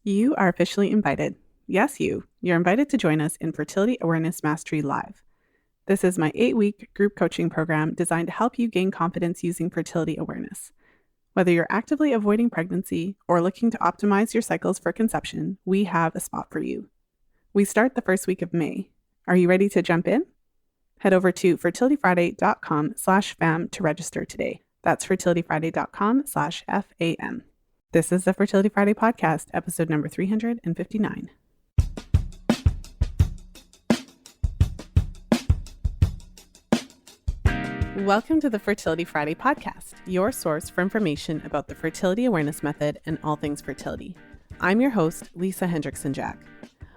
You are officially invited. Yes, you're invited to join us in Fertility Awareness Mastery Live. This is my 8-week group coaching program designed to help you gain confidence using fertility awareness. Whether you're actively avoiding pregnancy or looking to optimize your cycles for conception, we have a spot for you. We start the first week of May. Are you ready to jump in? Head over to fertilityfriday.com/FAMM to register today. That's fertilityfriday.com/FAM. This is the Fertility Friday podcast, episode number 359. Welcome to the Fertility Friday podcast, your source for information about the fertility awareness method and all things fertility. I'm your host, Lisa Hendrickson-Jack.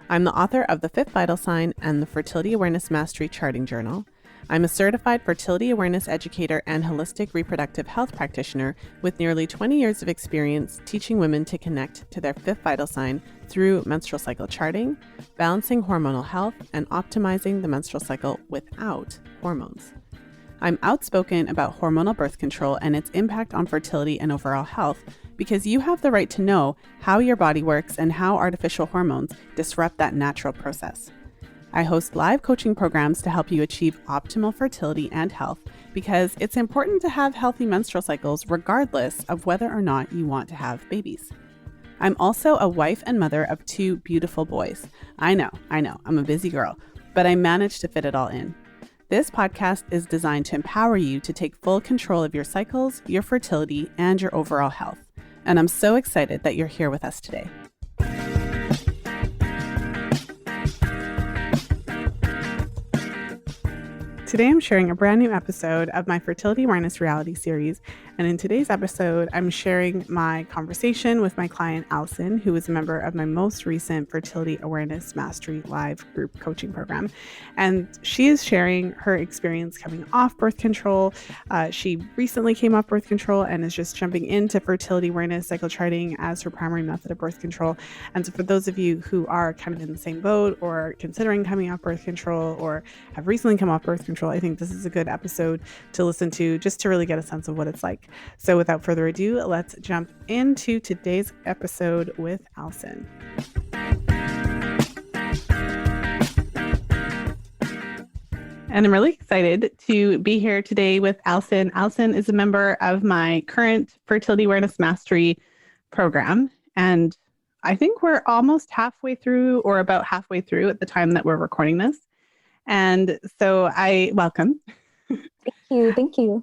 I'm the author of The Fifth Vital Sign and the Fertility Awareness Mastery Charting Journal. I'm a certified fertility awareness educator and holistic reproductive health practitioner with nearly 20 years of experience teaching women to connect to their fifth vital sign through menstrual cycle charting, balancing hormonal health, and optimizing the menstrual cycle without hormones. I'm outspoken about hormonal birth control and its impact on fertility and overall health because you have the right to know how your body works and how artificial hormones disrupt that natural process. I host live coaching programs to help you achieve optimal fertility and health because it's important to have healthy menstrual cycles regardless of whether or not you want to have babies. I'm also a wife and mother of 2 beautiful boys. I know, I'm a busy girl, but I managed to fit it all in. This podcast is designed to empower you to take full control of your cycles, your fertility, and your overall health. And I'm so excited that you're here with us today. Today I'm sharing a brand new episode of my Fertility Awareness Reality Series, and in today's episode I'm sharing my conversation with my client Allison, who is a member of my most recent Fertility Awareness Mastery Live group coaching program, and she is sharing her experience coming off birth control. She recently came off birth control and is just jumping into fertility awareness cycle charting as her primary method of birth control. And so for those of you who are kind of in the same boat or considering coming off birth control or have recently come off birth control, I think this is a good episode to listen to just to really get a sense of what it's like. So without further ado, let's jump into today's episode with Allison. And I'm really excited to be here today with Allison. Allison is a member of my current Fertility Awareness Mastery program. And I think we're almost halfway through or about halfway through at the time that we're recording this. And so I welcome. Thank you.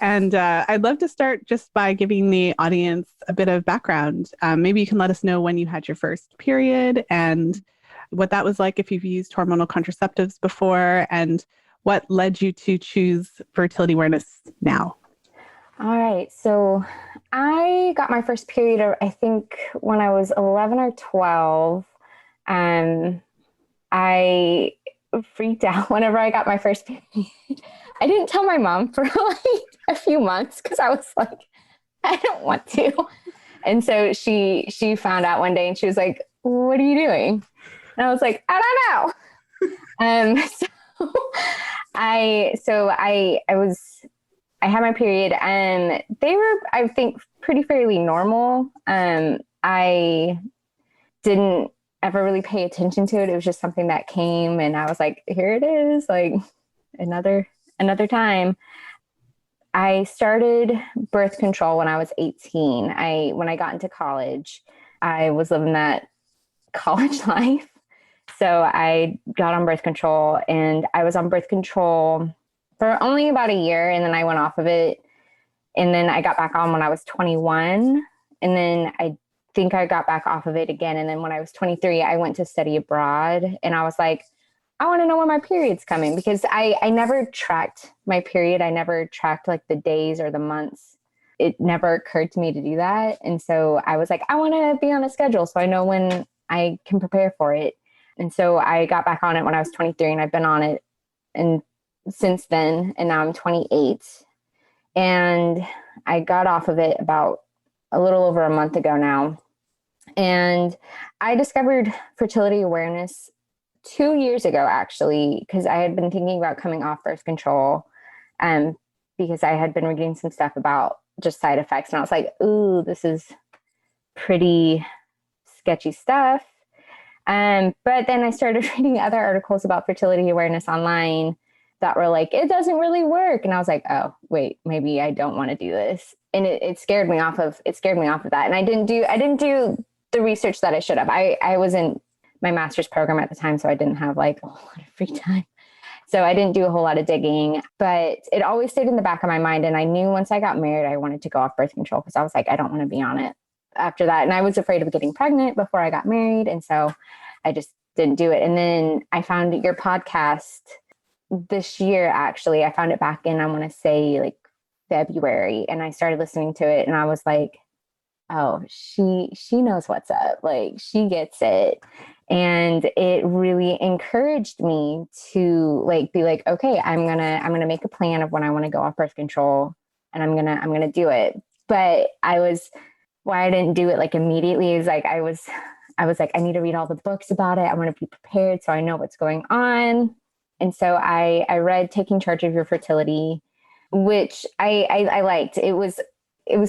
And I'd love to start just by giving the audience a bit of background. Maybe you can let us know when you had your first period and what that was like if you've used hormonal contraceptives before and what led you to choose fertility awareness now. All right. So I got my first period, I think, when I was 11 or 12. I freaked out whenever I got my first period. I didn't tell my mom for like a few months because I was like, I don't want to. And so she found out one day and she was like, what are you doing? And I was like, I don't know. I had my period and they were, I think, pretty fairly normal. I didn't ever really pay attention to it. It was just something that came and I was like, here it is, like another time. I started birth control when I was 18. When I got into college, I was living that college life. So I got on birth control and I was on birth control for only about a year. And then I went off of it. And then I got back on when I was 21. And then I think I got back off of it again. And then when I was 23, I went to study abroad and I was like, I want to know when my period's coming because I never tracked my period. I never tracked like the days or the months. It never occurred to me to do that. And so I was like, I want to be on a schedule so I know when I can prepare for it. And so I got back on it when I was 23 and I've been on it and since then, and now I'm 28. And I got off of it about a little over a month ago now. And I discovered fertility awareness 2 years ago, actually, because I had been thinking about coming off birth control because I had been reading some stuff about just side effects. And I was like, ooh, this is pretty sketchy stuff. But then I started reading other articles about fertility awareness online that were like, it doesn't really work. And I was like, oh, wait, maybe I don't want to do this. And it scared me off of that. And I didn't do the research that I should have. I was in my master's program at the time, so I didn't have like a whole lot of free time. So I didn't do a whole lot of digging, but it always stayed in the back of my mind. And I knew once I got married, I wanted to go off birth control because I was like, I don't want to be on it after that. And I was afraid of getting pregnant before I got married. And so I just didn't do it. And then I found your podcast this year, actually. I found it back in, I want to say like February. And I started listening to it and I was like, oh, she knows what's up. Like she gets it. And it really encouraged me to like, be like, okay, I'm going to make a plan of when I want to go off birth control and I'm going to do it. But why I didn't do it like immediately is like, I was like, I need to read all the books about it. I want to be prepared so I know what's going on. And so I read Taking Charge of Your Fertility, which I liked. It was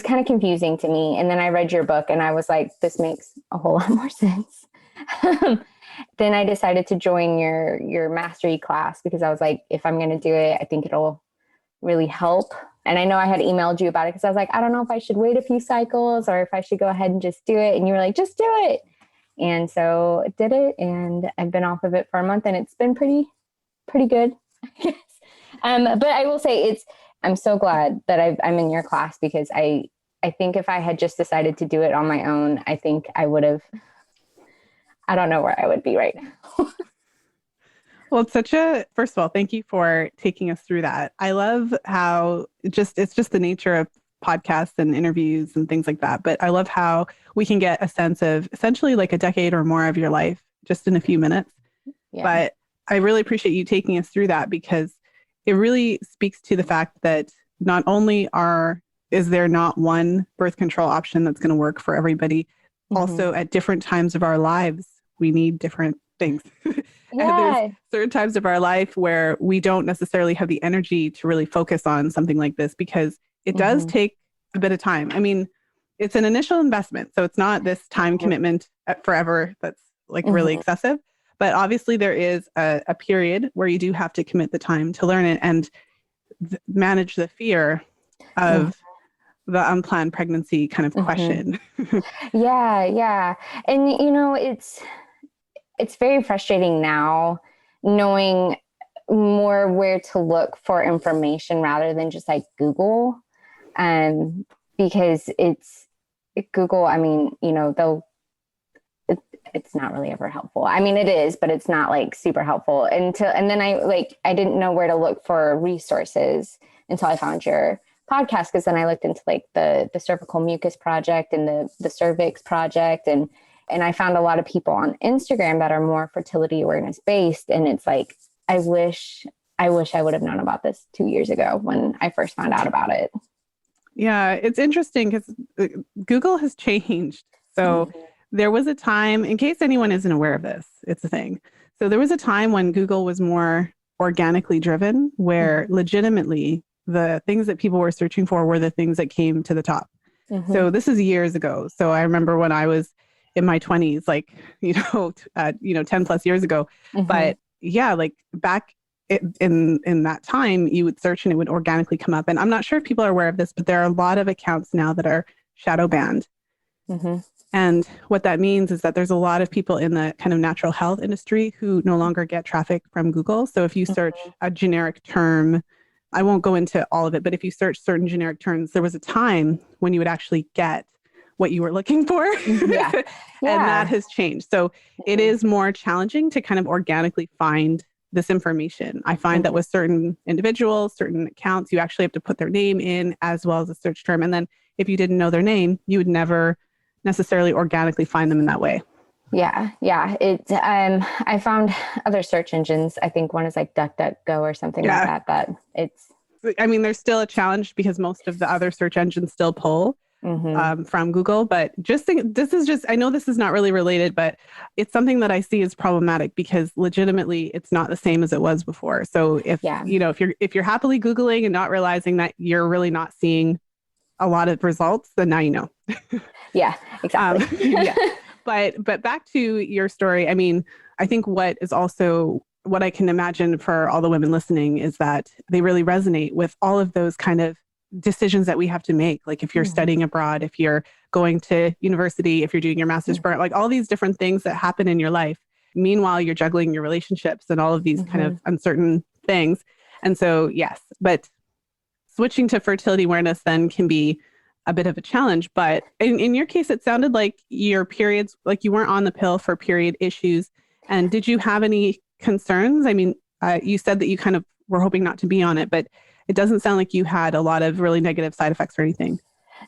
kind of confusing to me. And then I read your book and I was like, this makes a whole lot more sense. Then I decided to join your mastery class because I was like, if I'm going to do it, I think it'll really help. And I know I had emailed you about it because I was like, I don't know if I should wait a few cycles or if I should go ahead and just do it. And you were like, just do it. And so I did it and I've been off of it for a month and it's been pretty good, I guess. But I will say I'm so glad that I'm in your class because I think if I had just decided to do it on my own, I think I don't know where I would be right now. Well, first of all, thank you for taking us through that. I love how it's just the nature of podcasts and interviews and things like that. But I love how we can get a sense of essentially like a decade or more of your life just in a few minutes. Yeah. But I really appreciate you taking us through that because it really speaks to the fact that not only is there not one birth control option that's going to work for everybody, also at different times of our lives, we need different things. Yeah. And there's certain times of our life where we don't necessarily have the energy to really focus on something like this because it does take a bit of time. I mean, it's an initial investment. So it's not this time commitment forever that's like really excessive. But obviously there is a period where you do have to commit the time to learn it and manage the fear of the unplanned pregnancy kind of question. Yeah. And, you know, it's very frustrating now knowing more where to look for information rather than just like Google. Because Google, I mean, you know, it's not really ever helpful. I mean, it is, but it's not like super helpful and then I didn't know where to look for resources until I found your podcast. Cause then I looked into like the cervical mucus project and the cervix project. And I found a lot of people on Instagram that are more fertility awareness based. And it's like, I wish I would have known about this 2 years ago when I first found out about it. Yeah. It's interesting because Google has changed. So there was a time, in case anyone isn't aware of this, it's a thing. So there was a time when Google was more organically driven, where legitimately the things that people were searching for were the things that came to the top. So this is years ago. So I remember when I was in my 20s, like, 10 plus years ago. But yeah, like back in that time, you would search and it would organically come up. And I'm not sure if people are aware of this, but there are a lot of accounts now that are shadow banned. And what that means is that there's a lot of people in the kind of natural health industry who no longer get traffic from Google. So if you search a generic term, I won't go into all of it, but if you search certain generic terms, there was a time when you would actually get what you were looking for. And that has changed. So it is more challenging to kind of organically find this information. I find that with certain individuals, certain accounts, you actually have to put their name in as well as a search term. And then if you didn't know their name, you would never necessarily organically find them in that way. Yeah. I found other search engines. I think one is like DuckDuckGo or something like that. I mean, there's still a challenge because most of the other search engines still pull from Google, but I know this is not really related, but it's something that I see as problematic because legitimately it's not the same as it was before. So if you're happily Googling and not realizing that you're really not seeing a lot of results, then now you know. Yeah, exactly. But back to your story. I mean, I think what I can imagine for all the women listening is that they really resonate with all of those kind of decisions that we have to make. Like if you're studying abroad, if you're going to university, if you're doing your master's program, like all these different things that happen in your life. Meanwhile, you're juggling your relationships and all of these kind of uncertain things. And so, yes, but switching to fertility awareness then can be a bit of a challenge. But in your case, it sounded like your periods, like you weren't on the pill for period issues. And did you have any concerns? I mean, you said that you kind of were hoping not to be on it, but it doesn't sound like you had a lot of really negative side effects or anything.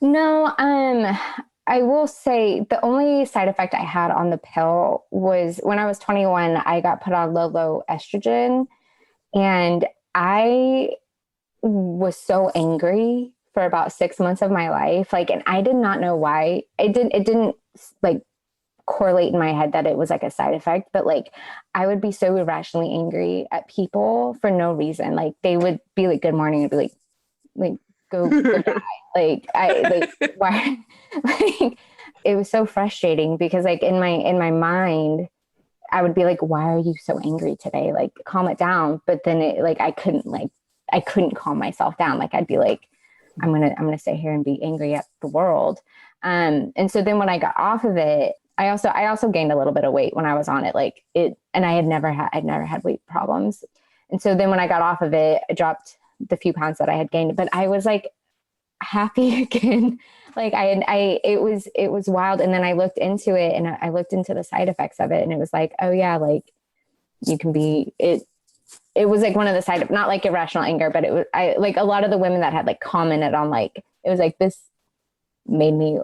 No, I will say the only side effect I had on the pill was when I was 21, I got put on low estrogen, and I was so angry for about 6 months of my life. Like, and I did not know why. It didn't like correlate in my head that it was like a side effect, but like I would be so irrationally angry at people for no reason. Like they would be like, good morning, and be like, go die. Why? Like, it was so frustrating because like in my mind, I would be like, why are you so angry today? Like, calm it down. But then I couldn't calm myself down. Like I'd be like, I'm going to sit here and be angry at the world. And so then when I got off of it, I also gained a little bit of weight when I was on it, and I'd never had weight problems. And so then when I got off of it, I dropped the few pounds that I had gained, but I was like happy again. Like it was wild. And then I looked into it, and I looked into the side effects of it, and it was like, oh yeah, like you can be, it was like one of the not like irrational anger, but it was, like a lot of the women that had like commented on, like, it was like, this made me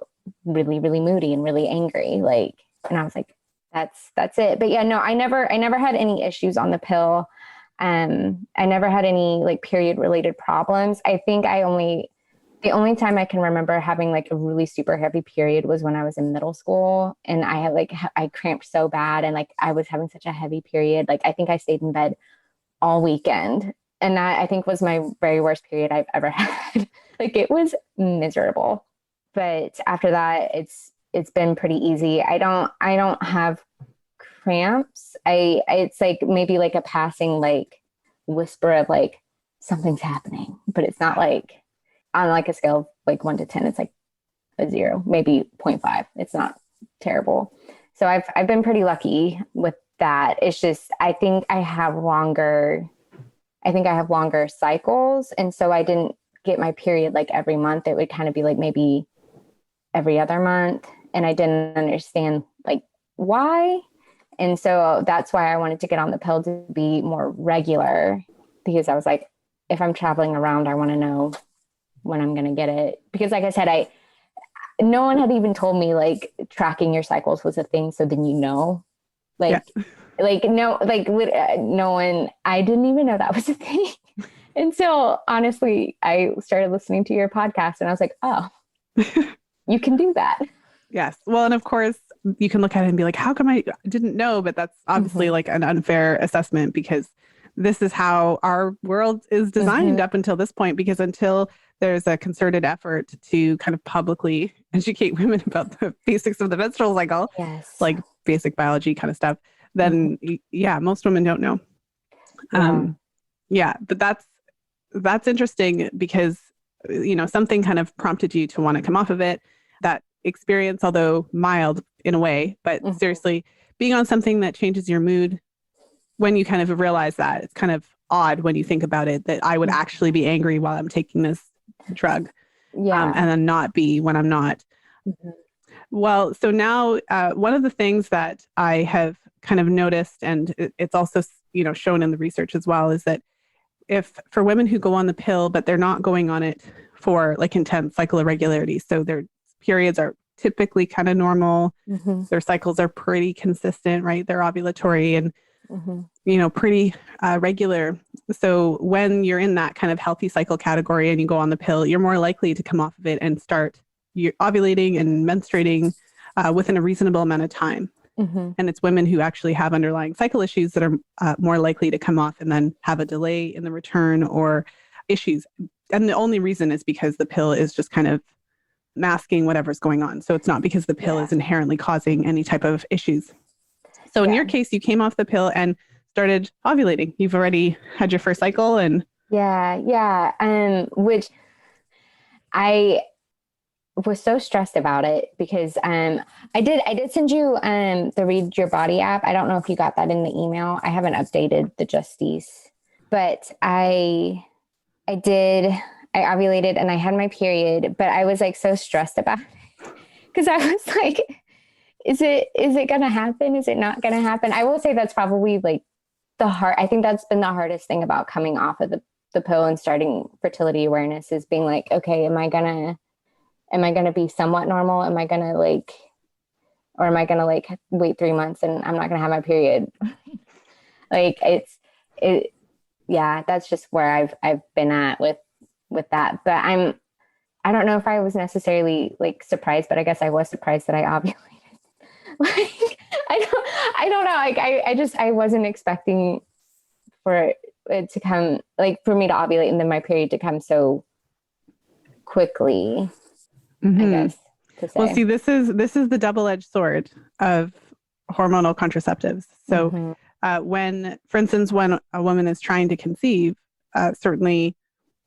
really, really moody and really angry. Like, and I was like, that's it. But yeah, no, I never had any issues on the pill. I never had any like period related problems. I think the only time I can remember having like a really super heavy period was when I was in middle school, and I cramped so bad, and like I was having such a heavy period. Like I think I stayed in bed all weekend, and that I think was my very worst period I've ever had. Like it was miserable. But after that, it's been pretty easy. I don't have cramps. It's like maybe like a passing like whisper of like something's happening, but it's not like on like a scale of like 1 to 10, it's like a 0, maybe 0.5. It's not terrible. So I've been pretty lucky with that. It's just, I think I have longer cycles. And so I didn't get my period like every month. It would kind of be like maybe every other month. And I didn't understand like why. And so that's why I wanted to get on the pill to be more regular, because I was like, if I'm traveling around, I want to know when I'm going to get it. Because like I said, no one had even told me like tracking your cycles was a thing. So then, no one, I didn't even know that was a thing. Until honestly, I started listening to your podcast, and I was like, oh, you can do that. Yes. Well, and of course you can look at it and be like, how come I didn't know? But that's obviously like an unfair assessment, because this is how our world is designed up until this point, because until there's a concerted effort to kind of publicly educate women about the basics of the menstrual cycle, like basic biology kind of stuff, then most women don't know. But that's interesting because, something kind of prompted you to want to come off of it. That experience, although mild in a way, but seriously, being on something that changes your mood, when you kind of realize that, it's kind of odd when you think about it, that I would actually be angry while I'm taking this drug, and then not be when I'm not. Well, so now one of the things that I have kind of noticed, and it's also, shown in the research as well, is that if for women who go on the pill, but they're not going on it for like intense cycle irregularity, so their periods are typically kind of normal, their cycles are pretty consistent, right? They're ovulatory and, pretty regular. So when you're in that kind of healthy cycle category and you go on the pill, you're more likely to come off of it and start ovulating and menstruating within a reasonable amount of time. And it's women who actually have underlying cycle issues that are more likely to come off and then have a delay in the return or issues. And the only reason is because the pill is just kind of masking whatever's going on. So it's not because the pill is inherently causing any type of issues. So in your case, you came off the pill and started ovulating. You've already had your first cycle and... Which I was so stressed about it because I did send you the Read Your Body app. I don't know if you got that in the email. I haven't updated the Justies, but I ovulated and I had my period, but I was like so stressed about it because I was like, is it going to happen? Is it not going to happen? I will say that's probably like I think that's been the hardest thing about coming off of the pill and starting fertility awareness is being like, okay, am I gonna be somewhat normal? Am I gonna wait 3 months and I'm not gonna have my period? That's just where I've been at with that. But I don't know if I was necessarily like surprised, but I guess I was surprised that I ovulated. I don't know. Like I wasn't expecting for it to come, like for me to ovulate and then my period to come so quickly, I guess to say. Well, see, this is the double-edged sword of hormonal contraceptives. So for instance, when a woman is trying to conceive, certainly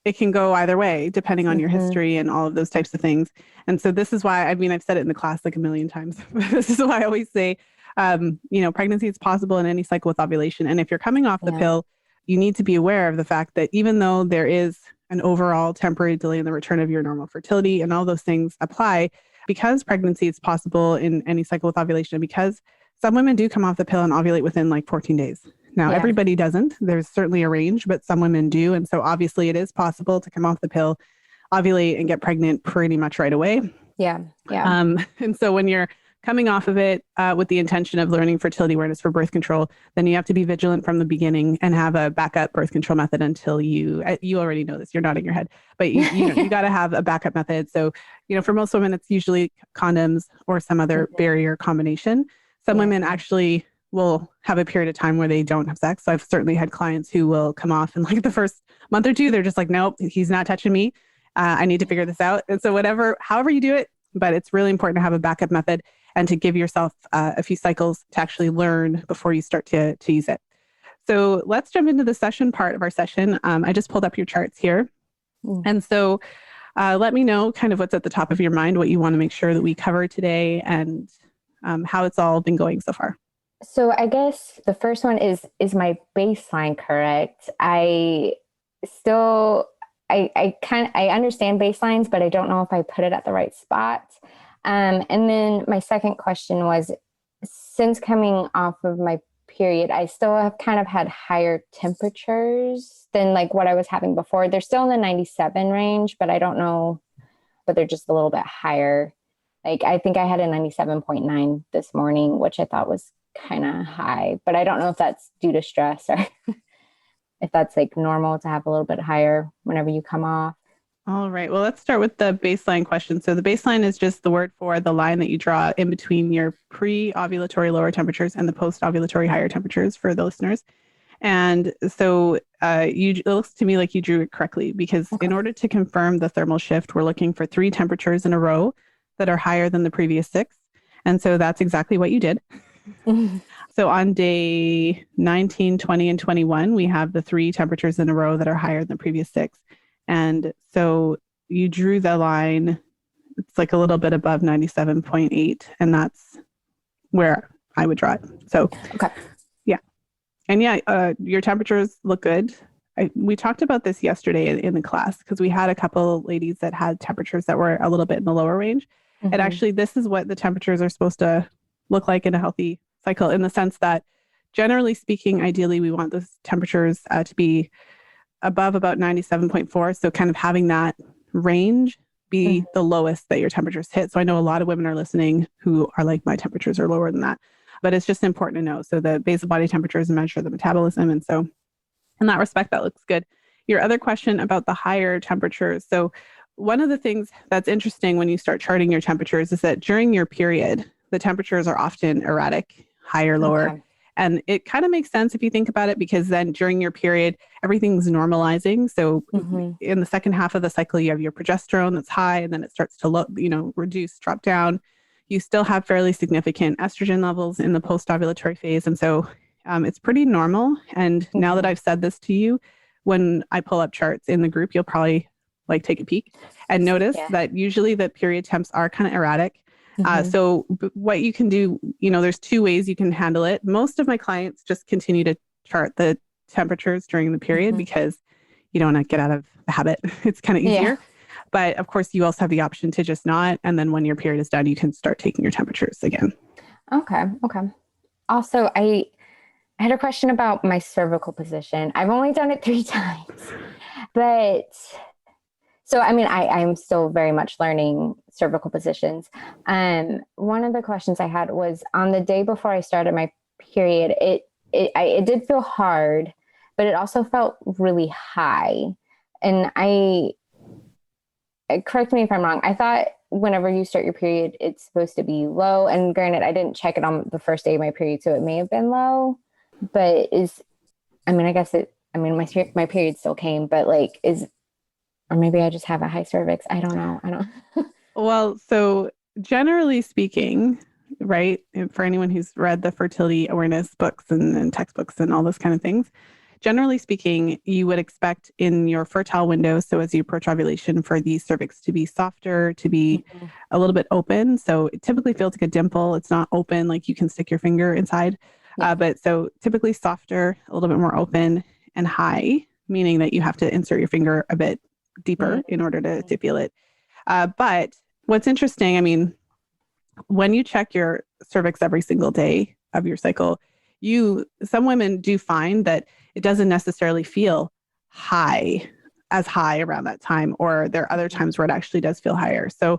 it can go either way, depending on your history and all of those types of things. And so this is why, I mean, I've said it in the class like a million times. This is why I always say, pregnancy is possible in any cycle with ovulation. And if you're coming off the pill, you need to be aware of the fact that even though there is an overall temporary delay in the return of your normal fertility and all those things apply, because pregnancy is possible in any cycle with ovulation, because some women do come off the pill and ovulate within like 14 days. Now, everybody doesn't. There's certainly a range, but some women do. And so obviously it is possible to come off the pill, ovulate, and get pregnant pretty much right away. And so when you're coming off of it with the intention of learning fertility awareness for birth control, then you have to be vigilant from the beginning and have a backup birth control method until you already know this, you're nodding your head, but you got to have a backup method. So, for most women, it's usually condoms or some other barrier combination. Some women actually will have a period of time where they don't have sex. So I've certainly had clients who will come off in like the first month or two, they're just like, nope, he's not touching me. I need to figure this out. And so however you do it, but it's really important to have a backup method and to give yourself a few cycles to actually learn before you start to use it. So let's jump into the session part of our session. I just pulled up your charts here. And so let me know kind of what's at the top of your mind, what you want to make sure that we cover today and how it's all been going so far. So I guess the first one is my baseline correct? I understand baselines, but I don't know if I put it at the right spot. And then my second question was, since coming off of my period, I still have kind of had higher temperatures than like what I was having before. They're still in the 97 range, but I don't know, but they're just a little bit higher. Like I think I had a 97.9 this morning, which I thought was kind of high, but I don't know if that's due to stress or if that's like normal to have a little bit higher whenever you come off. All right. Well, let's start with the baseline question. So the baseline is just the word for the line that you draw in between your pre-ovulatory lower temperatures and the post-ovulatory higher temperatures for the listeners. And so it looks to me like you drew it correctly because in order to confirm the thermal shift, we're looking for 3 temperatures in a row that are higher than the previous 6. And so that's exactly what you did. So on day 19, 20, and 21, we have the 3 temperatures in a row that are higher than the previous 6. And so you drew the line, it's like a little bit above 97.8, and that's where I would draw it. So, yeah. And your temperatures look good. We talked about this yesterday in the class because we had a couple ladies that had temperatures that were a little bit in the lower range. And actually, this is what the temperatures are supposed to look like in a healthy cycle, in the sense that generally speaking, ideally, we want those temperatures to be above about 97.4. So kind of having that range be the lowest that your temperatures hit. So I know a lot of women are listening who are like, my temperatures are lower than that, but it's just important to know. So the basal body temperatures measure the metabolism. And so in that respect, that looks good. Your other question about the higher temperatures. So one of the things that's interesting when you start charting your temperatures is that during your period, the temperatures are often erratic, higher, lower. And it kind of makes sense if you think about it, because then during your period, everything's normalizing. So in the second half of the cycle, you have your progesterone that's high, and then it starts to reduce, drop down. You still have fairly significant estrogen levels in the post-ovulatory phase. And so it's pretty normal. And now that I've said this to you, when I pull up charts in the group, you'll probably like take a peek and notice that usually the period temps are kind of erratic. So what you can do, there's two ways you can handle it. Most of my clients just continue to chart the temperatures during the period because you don't want to get out of the habit. It's kind of easier. But of course, you also have the option to just not. And then when your period is done, you can start taking your temperatures again. Okay. Also, I had a question about my cervical position. I've only done it 3 times, but so, I mean, I'm still very much learning cervical positions. One of the questions I had was on the day before I started my period, it did feel hard, but it also felt really high. And correct me if I'm wrong, I thought whenever you start your period, it's supposed to be low. And granted, I didn't check it on the first day of my period, so it may have been low, but my period still came, but or maybe I just have a high cervix. I don't know. Well, so generally speaking, right, and for anyone who's read the fertility awareness books and textbooks and all those kind of things, generally speaking, you would expect in your fertile window, so as you approach ovulation, for the cervix to be softer, to be a little bit open. So it typically feels like a dimple. It's not open, like you can stick your finger inside. But so typically softer, a little bit more open, and high, meaning that you have to insert your finger a bit deeper in order to feel it. But what's interesting, I mean, when you check your cervix every single day of your cycle, some women do find that it doesn't necessarily feel as high around that time, or there are other times where it actually does feel higher. So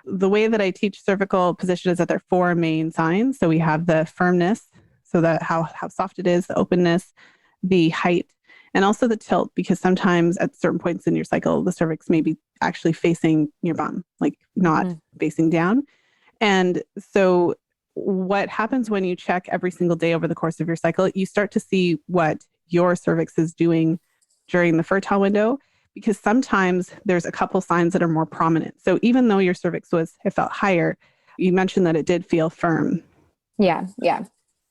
the way that I teach cervical position is that there are 4 main signs. So we have the firmness, so that how soft it is, the openness, the height, and also the tilt, because sometimes at certain points in your cycle, the cervix may be actually facing your bum, like not facing down. And so what happens when you check every single day over the course of your cycle, you start to see what your cervix is doing during the fertile window, because sometimes there's a couple signs that are more prominent. So even though your cervix it felt higher, you mentioned that it did feel firm. Yeah.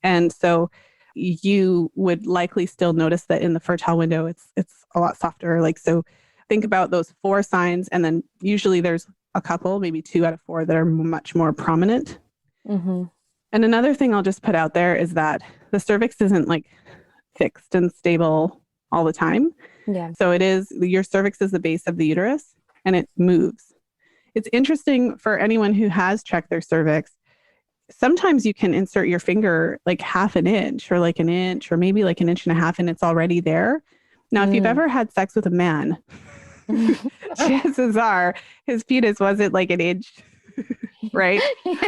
And so you would likely still notice that in the fertile window, it's a lot softer. So think about those 4 signs. And then usually there's a couple, maybe 2 out of 4 that are much more prominent. And another thing I'll just put out there is that the cervix isn't fixed and stable all the time. Yeah. So your cervix is the base of the uterus, and it moves. It's interesting for anyone who has checked their cervix. Sometimes you can insert your finger half an inch or an inch or maybe 1.5 inches, and it's already there. Now, if you've ever had sex with a man, chances are his penis wasn't an inch, right?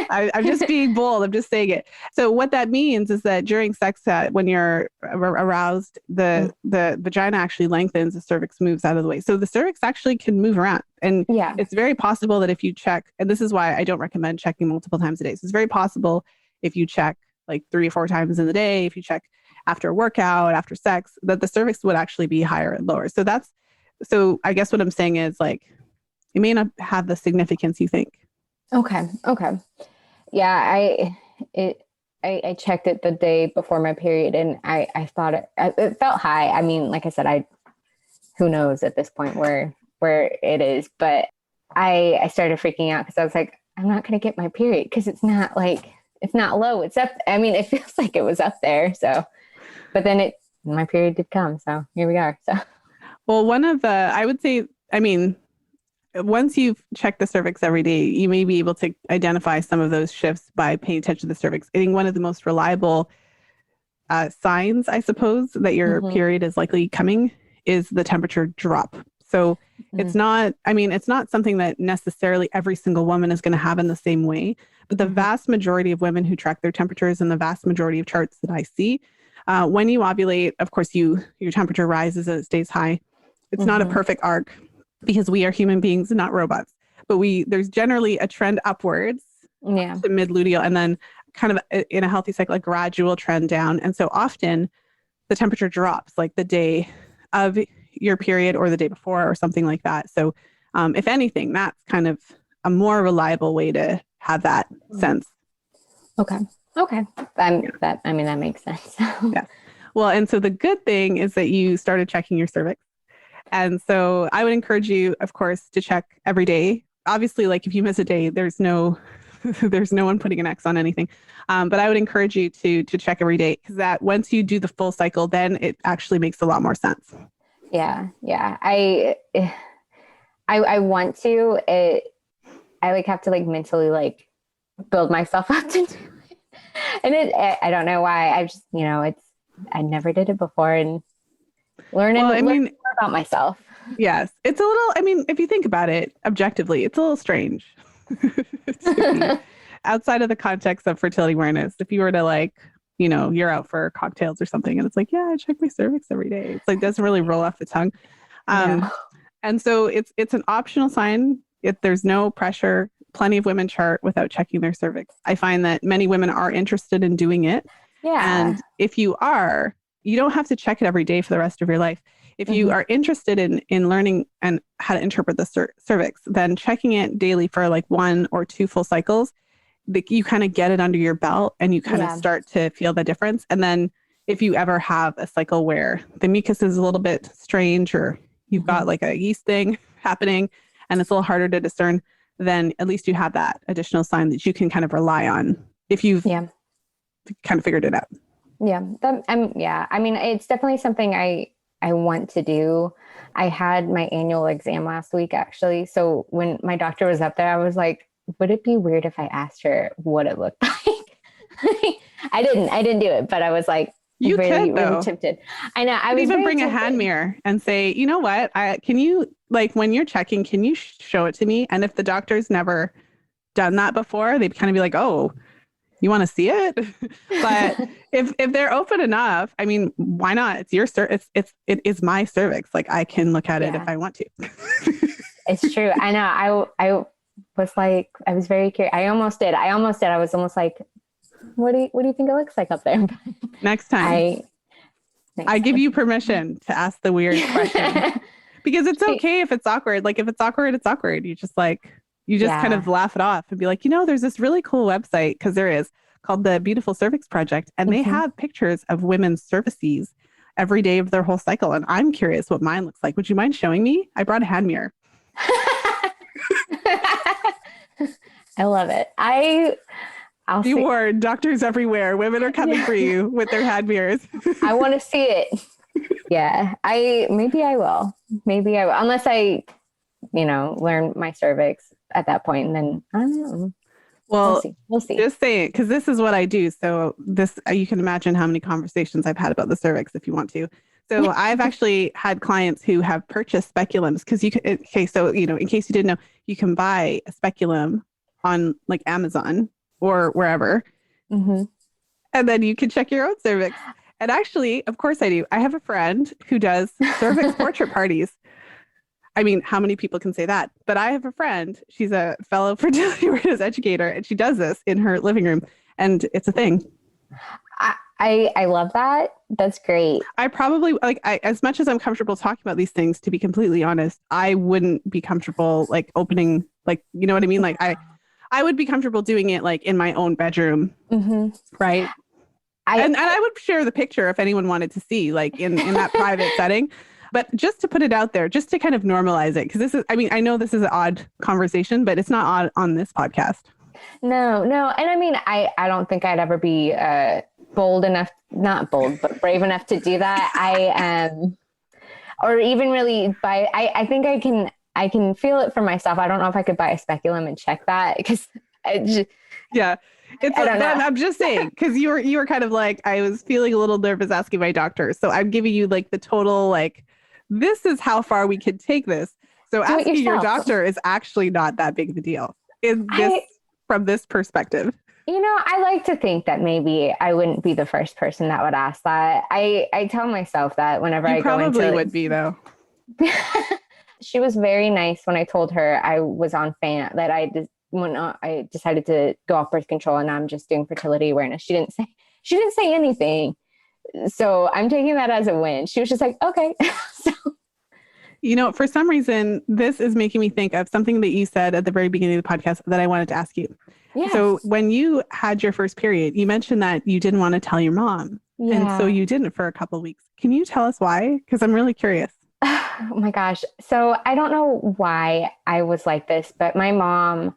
I'm just being bold. I'm just saying it. So what that means is that during sex, when you're aroused, the vagina actually lengthens, the cervix moves out of the way. So the cervix actually can move around. And it's very possible that if you check, and this is why I don't recommend checking multiple times a day. So it's very possible if you check 3 or 4 times in the day, if you check after a workout, after sex, that the cervix would actually be higher and lower. So I guess what I'm saying is it may not have the significance you think. Okay. Yeah, I checked it the day before my period, and I thought it felt high. I mean, like I said, who knows at this point where it is, but I started freaking out because I was like, I'm not going to get my period because it's not low. It's up. I mean, it feels like it was up there. So, but then my period did come. So here we are. So, well, I would say, I mean, once you've checked the cervix every day, you may be able to identify some of those shifts by paying attention to the cervix. I think one of the most reliable signs, I suppose, that your period is likely coming is the temperature drop. So it's not something that necessarily every single woman is going to have in the same way, but the vast majority of women who track their temperatures and the vast majority of charts that I see, when you ovulate, of course, your temperature rises and it stays high. It's not a perfect arc because we are human beings and not robots, but there's generally a trend upwards to mid-luteal and then kind of in a healthy cycle, a gradual trend down. And so often the temperature drops like the day of your period or the day before or something like that. So if anything, that's kind of a more reliable way to have that sense. Okay. That makes sense. Yeah. Well, and so the good thing is that you started checking your cervix. And so I would encourage you, of course, to check every day. Obviously, like if you miss a day, there's no one putting an X on anything. But I would encourage you to check every day, because that once you do the full cycle, then it actually makes a lot more sense. Yeah. I want to. I like have to like mentally like build myself up to do it. And I don't know why. I just, I never did it before, and learning more about myself. Yes. It's a little, if you think about it objectively, it's a little strange. Outside of the context of fertility awareness, if you were to like, you're out for cocktails or something and it's like, yeah, I check my cervix every day. It's like, doesn't really roll off the tongue. And so it's an optional sign. There's no pressure. Plenty of women chart without checking their cervix. I find that many women are interested in doing it. Yeah. And if you are, you don't have to check it every day for the rest of your life. If you are interested in learning and how to interpret the cervix, then checking it daily for like 1 or 2 full cycles, you kind of get it under your belt and you kind of start to feel the difference. And then if you ever have a cycle where the mucus is a little bit strange, or you've got like a yeast thing happening and it's a little harder to discern, then at least you have that additional sign that you can kind of rely on if you've kind of figured it out. Yeah. It's definitely something I want to do. I had my annual exam last week, actually. So when my doctor was up there, I was like, would it be weird if I asked her what it looked like? I didn't do it, but I was like, really tempted. I know. I was even bring tempted. A hand mirror and say, you know what? Can you, like, when you're checking, can you show it to me? And if the doctor's never done that before, they'd kind of be like, oh, you want to see it? But if they're open enough, why not? It's your it is my cervix. Like, I can look at it if I want to. It's true. I know. I was like, I was very curious. I almost did. I was almost like, what do you think it looks like up there? Next time. I give you permission to ask the weird question, because it's okay if it's awkward. Like, if it's awkward, it's awkward. You just kind of laugh it off and be like, there's this really cool website, because there is, called the Beautiful Cervix Project. And they have pictures of women's cervices every day of their whole cycle. And I'm curious what mine looks like. Would you mind showing me? I brought a hand mirror. I love it. Be warned, doctors everywhere. Women are coming for you with their hand mirrors. I want to see it. Yeah. Maybe I will. Unless I, learn my cervix at that point, and then I don't know. Well, we'll see. Just say it, because this is what I do. So you can imagine how many conversations I've had about the cervix if you want to. So I've actually had clients who have purchased speculums, because in case you didn't know, you can buy a speculum on like Amazon or wherever. And then you can check your own cervix. And actually, of course I do. I have a friend who does cervix portrait parties. How many people can say that? But I have a friend, she's a fellow fertility awareness educator, and she does this in her living room, and it's a thing. I love that. That's great. I probably, as much as I'm comfortable talking about these things, to be completely honest, I wouldn't be comfortable like opening, like, you know what I mean? Like I would be comfortable doing it like in my own bedroom. Right. And I would share the picture if anyone wanted to see, like in that private setting. But just to put it out there, just to kind of normalize it, because this is, I know this is an odd conversation, but it's not odd on this podcast. No. And I don't think I'd ever be bold enough, not bold, but brave enough to do that. I am, or even really I think I can feel it for myself. I don't know if I could buy a speculum and check that, because I'm just saying, because you were kind of like, I was feeling a little nervous asking my doctor. So I'm giving you like the total, like, this is how far we could take this. So asking your doctor is actually not that big of a deal from this perspective. I like to think that maybe I wouldn't be the first person that would ask that. I tell myself that whenever I go into... You probably would be, though. She was very nice when I told her I was on FAMM, that I when I decided to go off birth control, and now I'm just doing fertility awareness. She didn't say anything. So I'm taking that as a win. She was just like, okay. So, for some reason, this is making me think of something that you said at the very beginning of the podcast that I wanted to ask you. yes. So when you had your first period, you mentioned that you didn't want to tell your mom. Yeah. And so you didn't for a couple of weeks. Can you tell us why? Because I'm really curious. Oh my gosh. So I don't know why I was like this, but my mom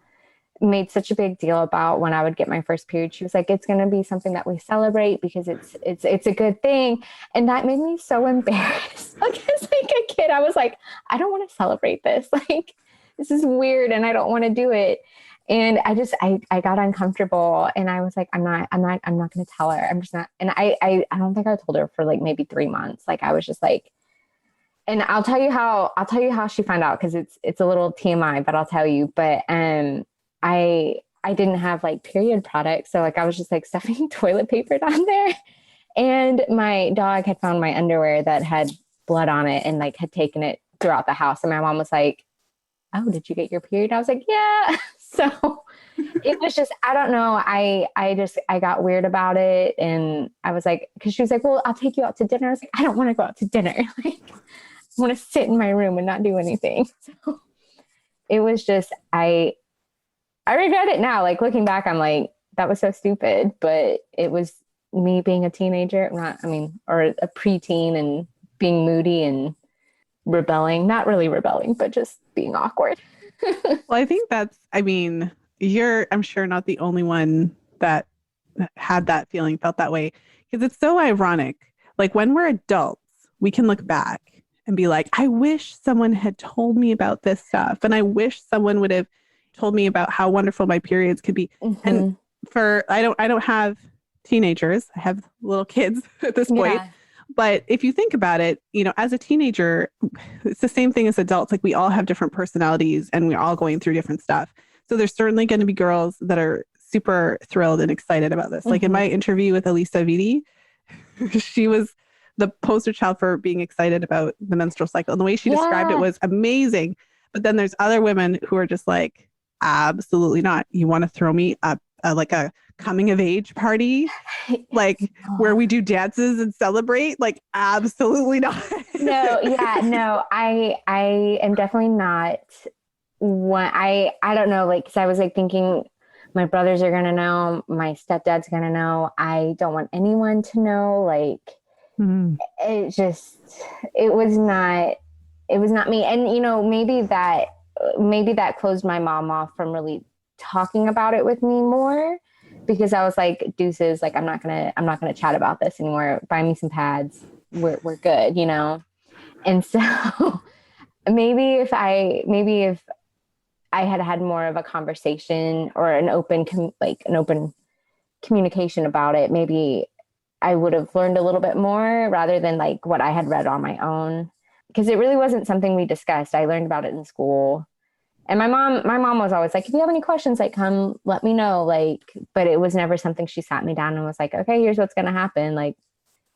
made such a big deal about when I would get my first period. She was like, it's going to be something that we celebrate because it's a good thing. And that made me so embarrassed. Like, as like a kid, I was like, I don't want to celebrate this. Like, this is weird and I don't want to do it. And I got uncomfortable, and I was like, I'm not going to tell her. I'm just not. And I don't think I told her for like maybe 3 months. Like, I was just like, and I'll tell you how she found out, because it's a little TMI, but I'll tell you. But I didn't have like period products, so like I was just like stuffing toilet paper down there, and my dog had found my underwear that had blood on it and like had taken it throughout the house. And my mom was like, "Oh, did you get your period?" I was like, "Yeah." So it was just, I don't know. I got weird about it, and I was like, because she was like, "Well, I'll take you out to dinner." I was like, "I don't want to go out to dinner. Like, I want to sit in my room and not do anything." So it was just, I regret it now. Like, looking back, I'm like, that was so stupid, but it was me being a teenager, or a preteen, and being moody and rebelling, not really rebelling, but just being awkward. Well, I think you're, I'm sure, not the only one that had that feeling, felt that way, because it's so ironic. Like, when we're adults, we can look back and be like, I wish someone had told me about this stuff. And I wish someone would have told me about how wonderful my periods could be. Mm-hmm. And I don't have teenagers. I have little kids at this point. Yeah. But if you think about it, as a teenager, it's the same thing as adults. Like, we all have different personalities and we're all going through different stuff. So there's certainly going to be girls that are super thrilled and excited about this. Mm-hmm. Like in my interview with Elisa Vitti, she was the poster child for being excited about the menstrual cycle. And the way she described it was amazing. But then there's other women who are just like, absolutely not. You want to throw me like a coming of age party, like where we do dances and celebrate? Like, absolutely not. No. I am definitely not one. I don't know, like, cause I was like thinking my brothers are going to know, my stepdad's going to know. I don't want anyone to know. Like, it was not me. And, maybe that closed my mom off from really talking about it with me more, because I was like, deuces, like, I'm not gonna chat about this anymore. Buy me some pads. We're good, And so maybe if I had more of a conversation or an open communication about it, maybe I would have learned a little bit more rather than like what I had read on my own, because it really wasn't something we discussed. I learned about it in school. And my mom was always like, if you have any questions, like, come let me know. Like, but it was never something she sat me down and was like, okay, here's what's going to happen. Like,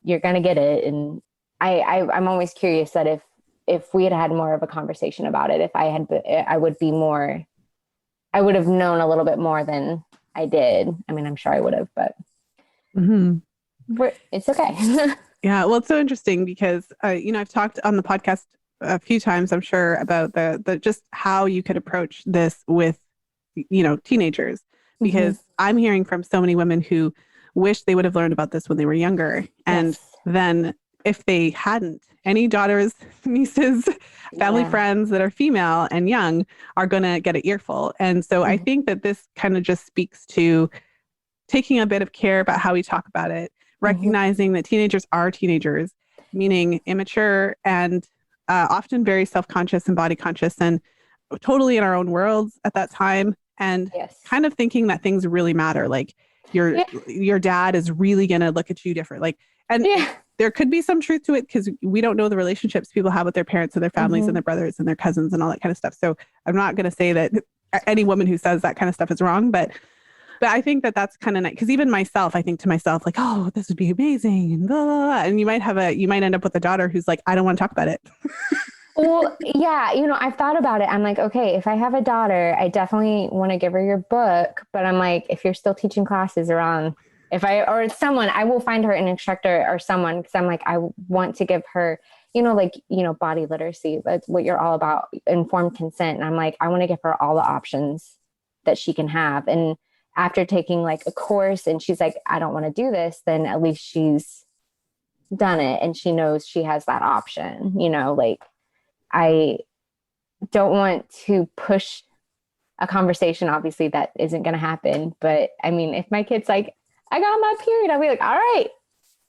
you're going to get it. And I'm always curious that if we had more of a conversation about it, I would have known a little bit more than I did. I mean, I'm sure I would have, but it's okay. Yeah. Well, it's so interesting because, I've talked on the podcast a few times, I'm sure, about the just how you could approach this with, teenagers, because I'm hearing from so many women who wish they would have learned about this when they were younger. And then if they hadn't, any daughters, nieces, family friends that are female and young are going to get an earful. And so I think that this kind of just speaks to taking a bit of care about how we talk about it, recognizing that teenagers are teenagers, meaning immature and often very self-conscious and body conscious and totally in our own worlds at that time. And kind of thinking that things really matter. Like your dad is really going to look at you different. Like, and there could be some truth to it because we don't know the relationships people have with their parents and their families and their brothers and their cousins and all that kind of stuff. So I'm not going to say that any woman who says that kind of stuff is wrong, but I think that that's kind of nice. Because even myself, I think to myself, like, oh, this would be amazing. And blah, blah, blah. And you might end up with a daughter who's like, I don't want to talk about it. Well, yeah, I've thought about it. I'm like, okay, if I have a daughter, I definitely want to give her your book. But I'm like, if you're still teaching classes around, or it's someone, I will find her an instructor or someone, because I'm like, I want to give her, body literacy. That's what you're all about, informed consent. And I'm like, I want to give her all the options that she can have. And after taking like a course and she's like, I don't want to do this, then at least she's done it and she knows she has that option, like I don't want to push a conversation, obviously that isn't going to happen. But I mean, if my kid's like, I got my period, I'll be like, all right,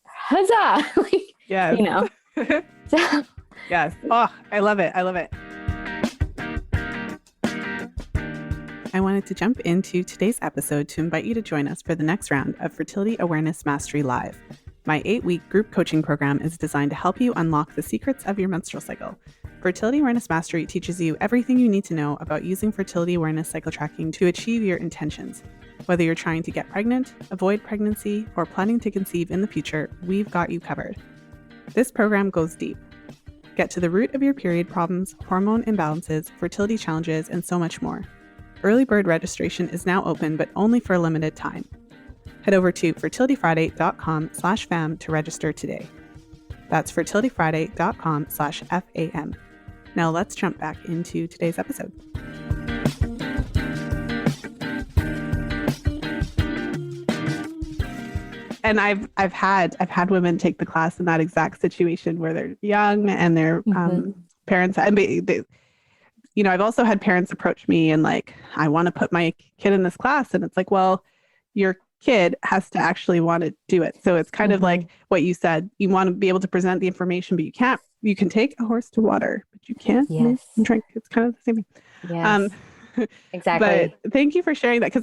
huzzah. Like, Yes. So. Yes. Oh, I love it. I love it. I wanted to jump into today's episode to invite you to join us for the next round of Fertility Awareness Mastery Live. My 8-week group coaching program is designed to help you unlock the secrets of your menstrual cycle. Fertility Awareness Mastery teaches you everything you need to know about using fertility awareness cycle tracking to achieve your intentions. Whether you're trying to get pregnant, avoid pregnancy, or planning to conceive in the future, we've got you covered. This program goes deep. Get to the root of your period problems, hormone imbalances, fertility challenges, and so much more. Early bird registration is now open, but only for a limited time. Head over to fertilityfriday.com/FAMM to register today. That's fertilityfriday.com/FAMM. Now let's jump back into today's episode. And I've had women take the class in that exact situation where they're young and their parents, and they, I've also had parents approach me and like, I want to put my kid in this class. And it's like, well, your kid has to actually want to do it. So it's kind of like what you said, you want to be able to present the information, but you can take a horse to water, but you can't drink. It's kind of the same thing. Yes. Exactly. But thank you for sharing that. Cause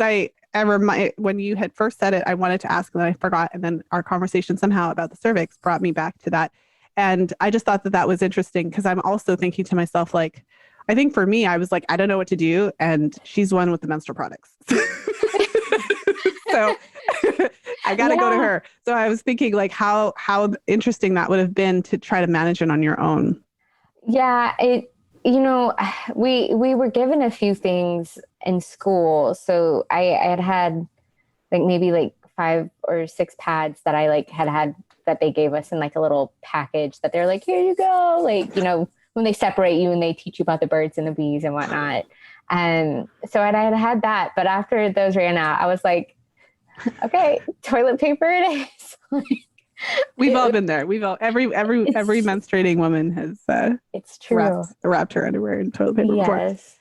when you had first said it, I wanted to ask and then I forgot. And then our conversation somehow about the cervix brought me back to that. And I just thought that was interesting because I'm also thinking to myself, like, I think for me, I was like, I don't know what to do. And she's one with the menstrual products. So I got to go to her. So I was thinking like how interesting that would have been to try to manage it on your own. Yeah. We were given a few things in school. So I had like maybe like 5 or 6 pads that I like had that they gave us in like a little package that they're like, here you go. Like, when they separate you and they teach you about the birds and the bees and whatnot. So I had that, but after those ran out, I was like, okay, toilet paper it is. We've all been there. Every menstruating woman has it's true. Wrapped her underwear in toilet paper before. Yes.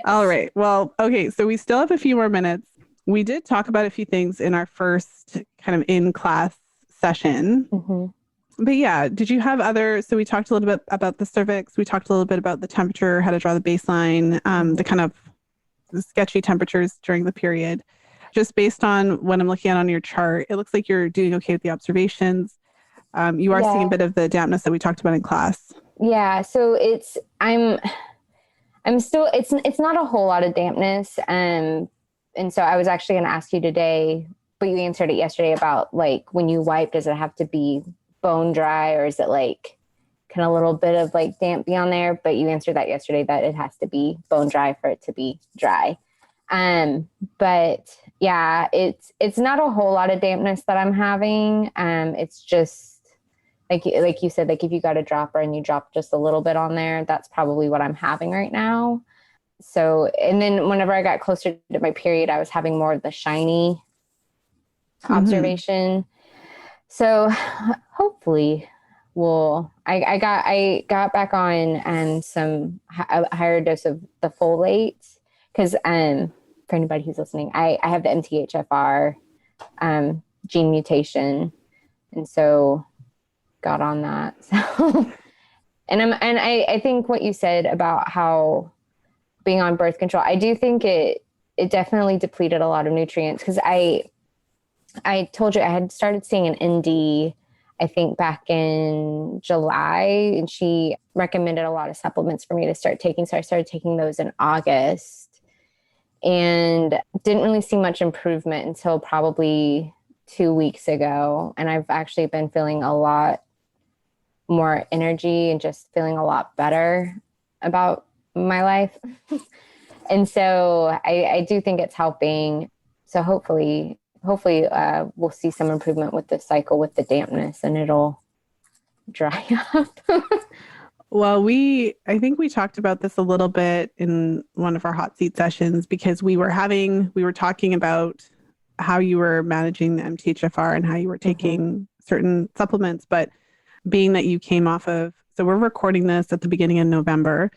All right. Well, okay. So we still have a few more minutes. We did talk about a few things in our first kind of in-class session. But yeah, did you have so we talked a little bit about the cervix. We talked a little bit about the temperature, how to draw the baseline, the kind of sketchy temperatures during the period. Just based on what I'm looking at on your chart, it looks like you're doing okay with the observations. You are seeing a bit of the dampness that we talked about in class. Yeah. So I'm still, it's not a whole lot of dampness. And so I was actually going to ask you today, but you answered it yesterday about like, when you wipe, does it have to be bone dry or is it like kind of a little bit of like damp be on there? But you answered that yesterday that it has to be bone dry for it to be dry. But yeah, it's not a whole lot of dampness that I'm having. It's just like you said, like if you got a dropper and you drop just a little bit on there, that's probably what I'm having right now. So, and then whenever I got closer to my period, I was having more of the shiny observation. So hopefully I got back on a higher dose of the folate because for anybody who's listening, I have the MTHFR gene mutation, and so got on that. So, and I think what you said about how being on birth control, I do think it definitely depleted a lot of nutrients because I told you I had started seeing an ND, I think back in July, and she recommended a lot of supplements for me to start taking. So I started taking those in August and didn't really see much improvement until probably 2 weeks ago. And I've actually been feeling a lot more energy and just feeling a lot better about my life. And so I do think it's helping. So hopefully we'll see some improvement with the cycle with the dampness, and it'll dry up. Well, I think we talked about this a little bit in one of our hot seat sessions, because we were talking about how you were managing the MTHFR and how you were taking certain supplements, but being that you came off of, so we're recording this at the beginning of November.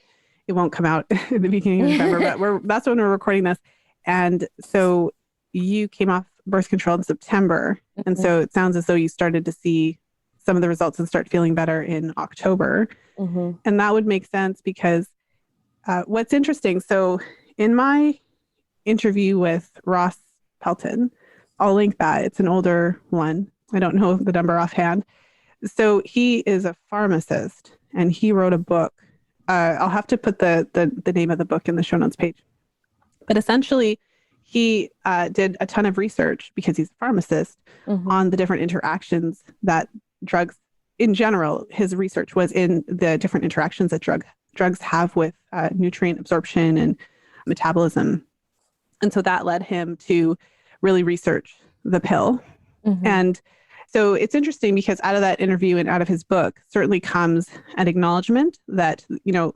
It won't come out at the beginning of November, but that's when we're recording this. And so you came off birth control in September. And so it sounds as though you started to see some of the results and start feeling better in October. And that would make sense because what's interesting, so in my interview with Ross Pelton, I'll link that. It's an older one. I don't know the number offhand. So he is a pharmacist and he wrote a book. I'll have to put the name of the book in the show notes page. But essentially, he did a ton of research, because he's a pharmacist, on the different interactions that drugs, in general, his research was in the different interactions that drugs have with nutrient absorption and metabolism. And so that led him to really research the pill. And so it's interesting because out of that interview and out of his book certainly comes an acknowledgement that,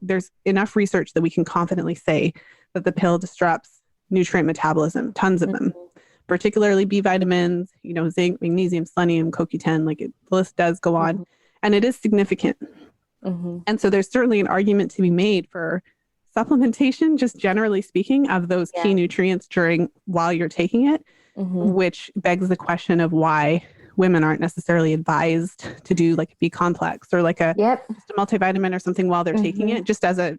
there's enough research that we can confidently say that the pill disrupts nutrient metabolism, tons of them, particularly B vitamins, zinc, magnesium, selenium, CoQ10, the list does go on, and it is significant. And so there's certainly an argument to be made for supplementation, just generally speaking, of those key nutrients while you're taking it, which begs the question of why women aren't necessarily advised to do like a B complex or like just a multivitamin or something while they're taking it, just as a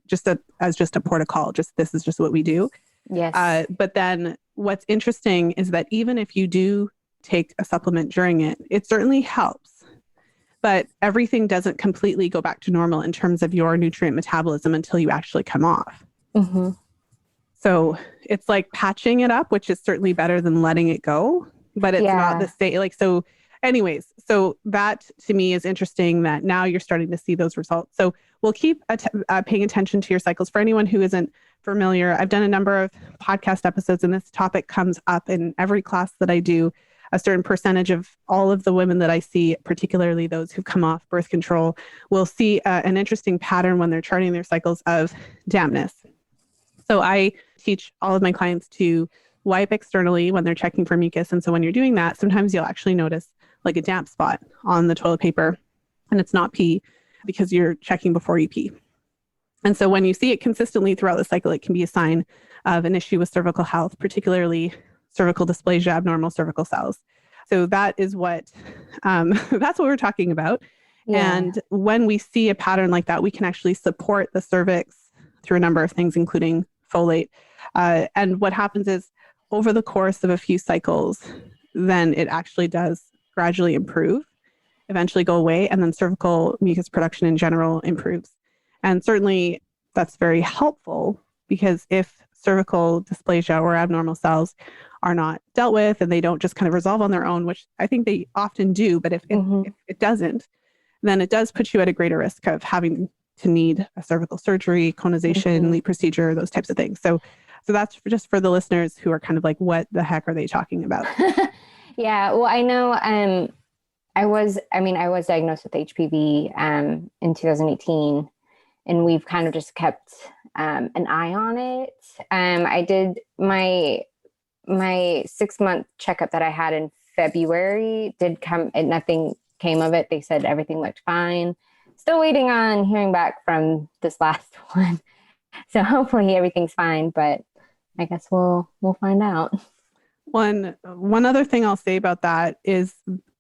protocol. This is just what we do. Yes. But then what's interesting is that even if you do take a supplement during it, it certainly helps. But everything doesn't completely go back to normal in terms of your nutrient metabolism until you actually come off. So it's like patching it up, which is certainly better than letting it go, but it's not the same. So anyways, so that to me is interesting that now you're starting to see those results. So we'll keep paying attention to your cycles. For anyone who isn't familiar, I've done a number of podcast episodes, and this topic comes up in every class that I do. A certain percentage of all of the women that I see, particularly those who've come off birth control, will see an interesting pattern when they're charting their cycles of dampness. So I teach all of my clients to wipe externally when they're checking for mucus. And so when you're doing that, sometimes you'll actually notice like a damp spot on the toilet paper, and it's not pee because you're checking before you pee. And so when you see it consistently throughout the cycle, it can be a sign of an issue with cervical health, particularly cervical dysplasia, abnormal cervical cells. So that is that's what we're talking about. Yeah. And when we see a pattern like that, we can actually support the cervix through a number of things, including folate. And what happens is over the course of a few cycles, then it actually does gradually improve, eventually go away, and then cervical mucus production in general improves. And certainly that's very helpful, because if cervical dysplasia or abnormal cells are not dealt with and they don't just kind of resolve on their own, which I think they often do, but if it doesn't, then it does put you at a greater risk of having to need a cervical surgery, conization, LEEP procedure, those types of things. So that's just for the listeners who are kind of like, what the heck are they talking about? Yeah, well, I know I was diagnosed with HPV in 2018, and we've kind of just kept an eye on it. I did my 6-month checkup that I had in February did come, and nothing came of it. They said everything looked fine. Still waiting on hearing back from this last one. So hopefully everything's fine, but I guess we'll find out. One other thing I'll say about that is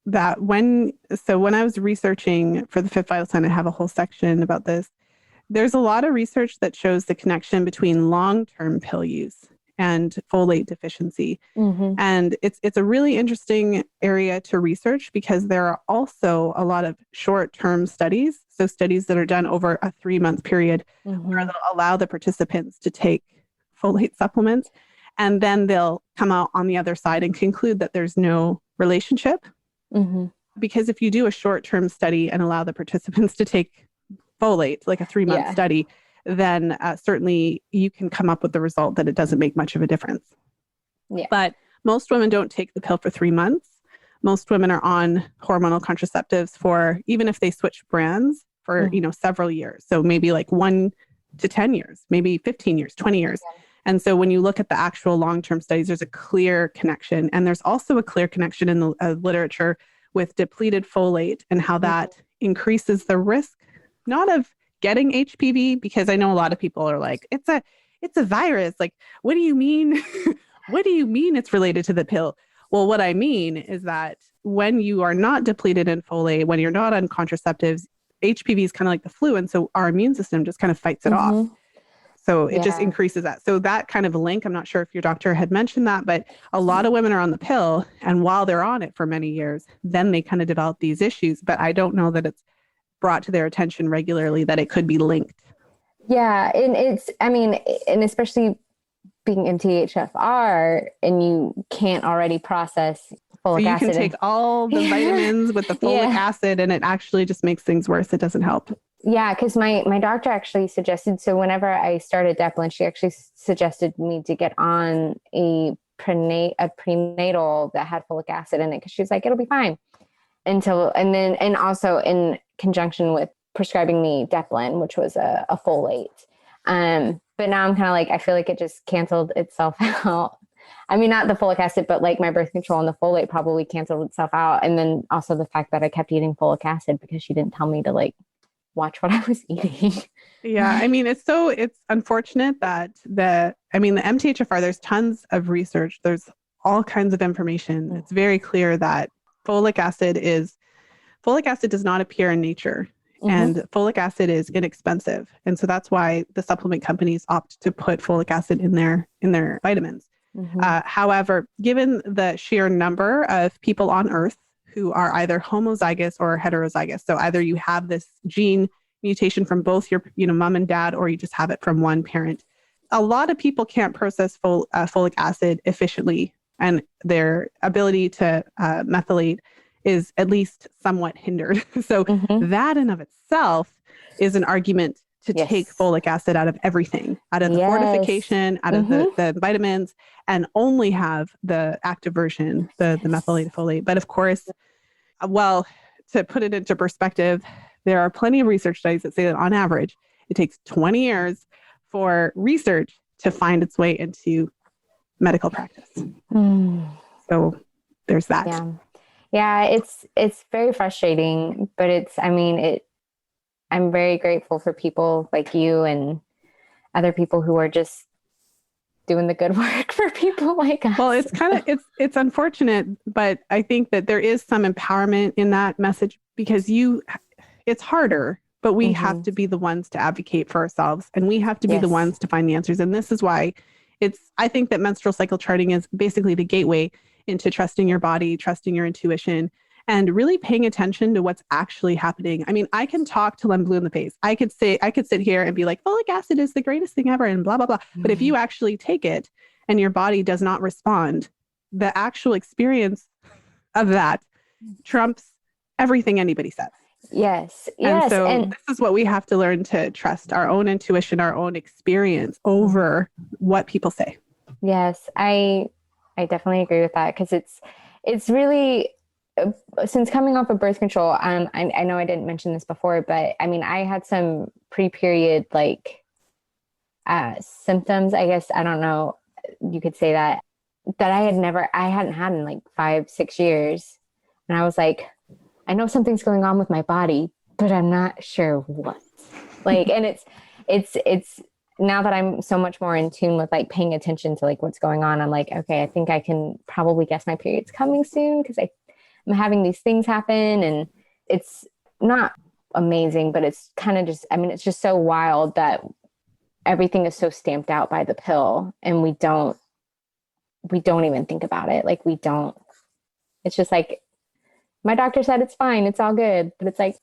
that when I was researching for the Fifth Vital Sign, I have a whole section about this. There's a lot of research that shows the connection between long-term pill use and folate deficiency. And it's a really interesting area to research, because there are also a lot of short-term studies. So studies that are done over a 3-month period where they'll allow the participants to take folate supplements, and then they'll come out on the other side and conclude that there's no relationship because if you do a short-term study and allow the participants to take folate, like a 3-month study, then certainly you can come up with the result that it doesn't make much of a difference. Yeah. But most women don't take the pill for 3 months. Most women are on hormonal contraceptives for, even if they switch brands, for, several years. So maybe like 1 to 10 years, maybe 15 years, 20 years. Yeah. And so when you look at the actual long-term studies, there's a clear connection. And there's also a clear connection in the literature with depleted folate and how that increases the risk, not of getting HPV, because I know a lot of people are like, it's a virus. Like, what do you mean? What do you mean it's related to the pill? Well, what I mean is that when you are not depleted in folate, when you're not on contraceptives, HPV is kind of like the flu. And so our immune system just kind of fights it off. So it just increases that. So that kind of link, I'm not sure if your doctor had mentioned that, but a lot of women are on the pill. And while they're on it for many years, then they kind of develop these issues. But I don't know that it's brought to their attention regularly that it could be linked. Yeah. And especially being MTHFR, and you can't already process folic acid. So you can take all the vitamins with the folic acid, and it actually just makes things worse. It doesn't help. Yeah, because my doctor actually suggested, so whenever I started Deplin, she actually suggested me to get on a prenatal that had folic acid in it, because she was like, it'll be fine. And also in conjunction with prescribing me Deplin, which was a folate. But now I'm kind of like, I feel like it just canceled itself out. I mean, not the folic acid, but like my birth control and the folate probably canceled itself out. And then also the fact that I kept eating folic acid because she didn't tell me to like watch what I was eating. Yeah. I mean, it's unfortunate that the MTHFR, there's tons of research. There's all kinds of information. It's very clear that folic acid does not appear in nature. And folic acid is inexpensive. And so that's why the supplement companies opt to put folic acid in their vitamins. However, given the sheer number of people on Earth who are either homozygous or heterozygous, so either you have this gene mutation from both your mom and dad, or you just have it from one parent, a lot of people can't process folic acid efficiently, and their ability to methylate is at least somewhat hindered. So that in of itself is an argument to take folic acid out of everything, out of the fortification, out of the vitamins, and only have the active version, the methylated folate. But of course, well, to put it into perspective, there are plenty of research studies that say that on average, it takes 20 years for research to find its way into medical practice. So there's that. Yeah, it's very frustrating, but I'm very grateful for people like you and other people who are just doing the good work for people like us. Well, it's unfortunate, but I think that there is some empowerment in that message, because it's harder, but we have to be the ones to advocate for ourselves, and we have to be the ones to find the answers. And this is why I think that menstrual cycle charting is basically the gateway into trusting your body, trusting your intuition, and really paying attention to what's actually happening. I mean, I can talk till I'm blue in the face. I could sit here and be like, folic acid is the greatest thing ever and blah, blah, blah. But if you actually take it and your body does not respond, the actual experience of that trumps everything anybody says. Yes. And so this is what we have to learn, to trust our own intuition, our own experience over what people say. Yes, I definitely agree with that, because it's really, since coming off of birth control, I know I didn't mention this before, but I mean, I had some pre-period symptoms, I guess, I don't know, you could say that I hadn't had in like 5-6 years. And I was like, I know something's going on with my body, but I'm not sure what. And it's now that I'm so much more in tune with like paying attention to like what's going on, I'm like, okay, I think I can probably guess my period's coming soon, because I'm having these things happen, and it's not amazing, but it's kind of just, it's just so wild that everything is so stamped out by the pill, and we don't even think about it. It's just like, my doctor said it's fine, it's all good, but it's like,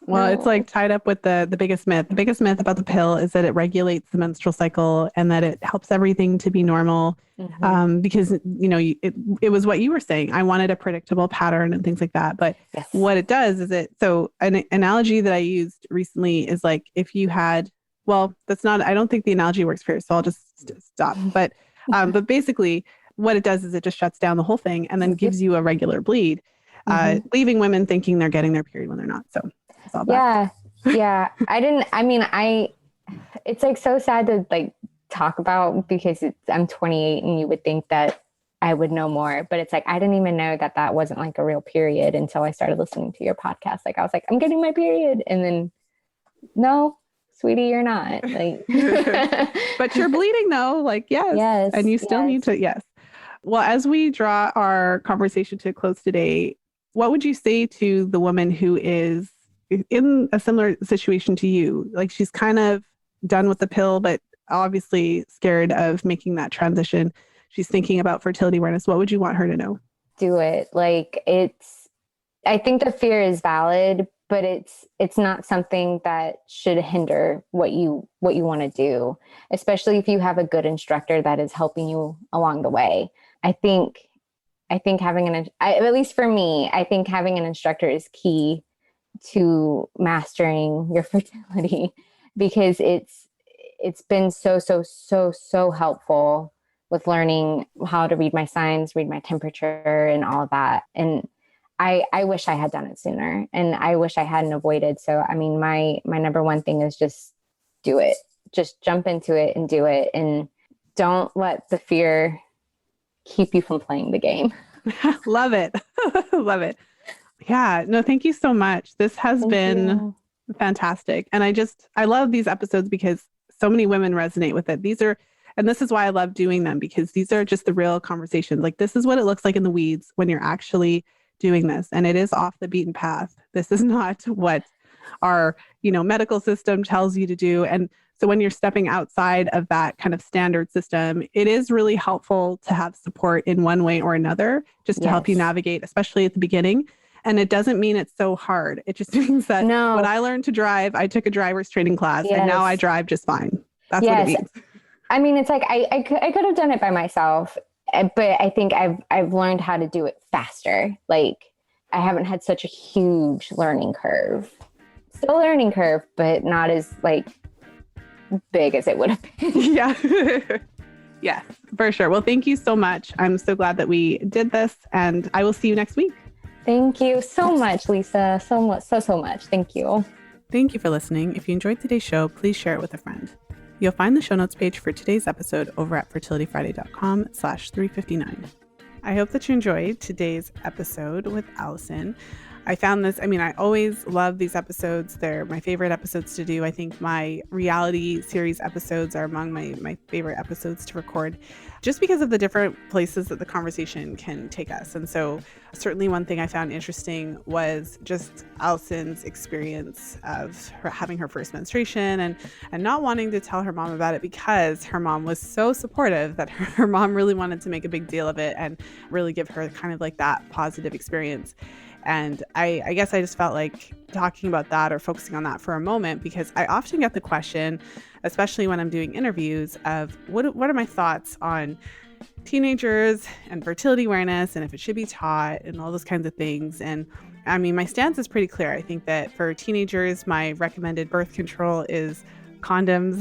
Well, it's like tied up with the biggest myth. The biggest myth about the pill is that it regulates the menstrual cycle and that it helps everything to be normal. Because, it was what you were saying. I wanted a predictable pattern and things like that. But what it does is so an analogy that I used recently is like if you had, well, I don't think the analogy works for you. So I'll just stop. But basically what it does is it just shuts down the whole thing and then gives you a regular bleed, leaving women thinking they're getting their period when they're not. So it's all bad. Yeah. It's like so sad to like talk about because I'm 28 and you would think that I would know more, but it's like, I didn't even know that wasn't like a real period until I started listening to your podcast. Like I was like, I'm getting my period. And then no, sweetie, you're not like, but you're bleeding though. Like, yes. And you still need to, yes. Well, as we draw our conversation to a close today, what would you say to the woman who is in a similar situation to you? Like she's kind of done with the pill, but obviously scared of making that transition. She's thinking about fertility awareness. What would you want her to know? Do it. Like I think the fear is valid, but it's not something that should hinder what you want to do, especially if you have a good instructor that is helping you along the way. I think having at least for me, I think having an instructor is key to mastering your fertility because it's been so helpful with learning how to read my signs, read my temperature and all of that. And I wish I had done it sooner and I wish I hadn't avoided. So, I mean, my number one thing is just do it, just jump into it and do it. And don't let the fear keep you from playing the game. Love it. Love it. Yeah, no, thank you so much. This has been fantastic. And I love these episodes because so many women resonate with it. And this is why I love doing them because these are just the real conversations. Like this is what it looks like in the weeds when you're actually doing this. And it is off the beaten path. This is not what our, medical system tells you to do. And so when you're stepping outside of that kind of standard system, it is really helpful to have support in one way or another, just to help you navigate, especially at the beginning. And it doesn't mean it's so hard. It just means that when I learned to drive, I took a driver's training class and now I drive just fine. That's what it means. I mean, it's like, I could have done it by myself, but I think I've learned how to do it faster. Like I haven't had such a huge learning curve, still learning curve, but not as like big as it would have been. Yeah. Yes, for sure. Well, thank you so much. I'm so glad that we did this and I will see you next week. Thank you so much, Lisa. So much. Thank you. Thank you for listening. If you enjoyed today's show, please share it with a friend. You'll find the show notes page for today's episode over at fertilityfriday.com/359. I hope that you enjoyed today's episode with Allison. I found this, I always love these episodes. They're my favorite episodes to do. I think my reality series episodes are among my favorite episodes to record just because of the different places that the conversation can take us. And so certainly one thing I found interesting was just Allison's experience of her having her first menstruation and not wanting to tell her mom about it because her mom was so supportive that her mom really wanted to make a big deal of it and really give her kind of like that positive experience. And I guess I just felt like talking about that or focusing on that for a moment, because I often get the question, especially when I'm doing interviews, of what are my thoughts on teenagers and fertility awareness and if it should be taught and all those kinds of things. And my stance is pretty clear. I think that for teenagers, my recommended birth control is condoms.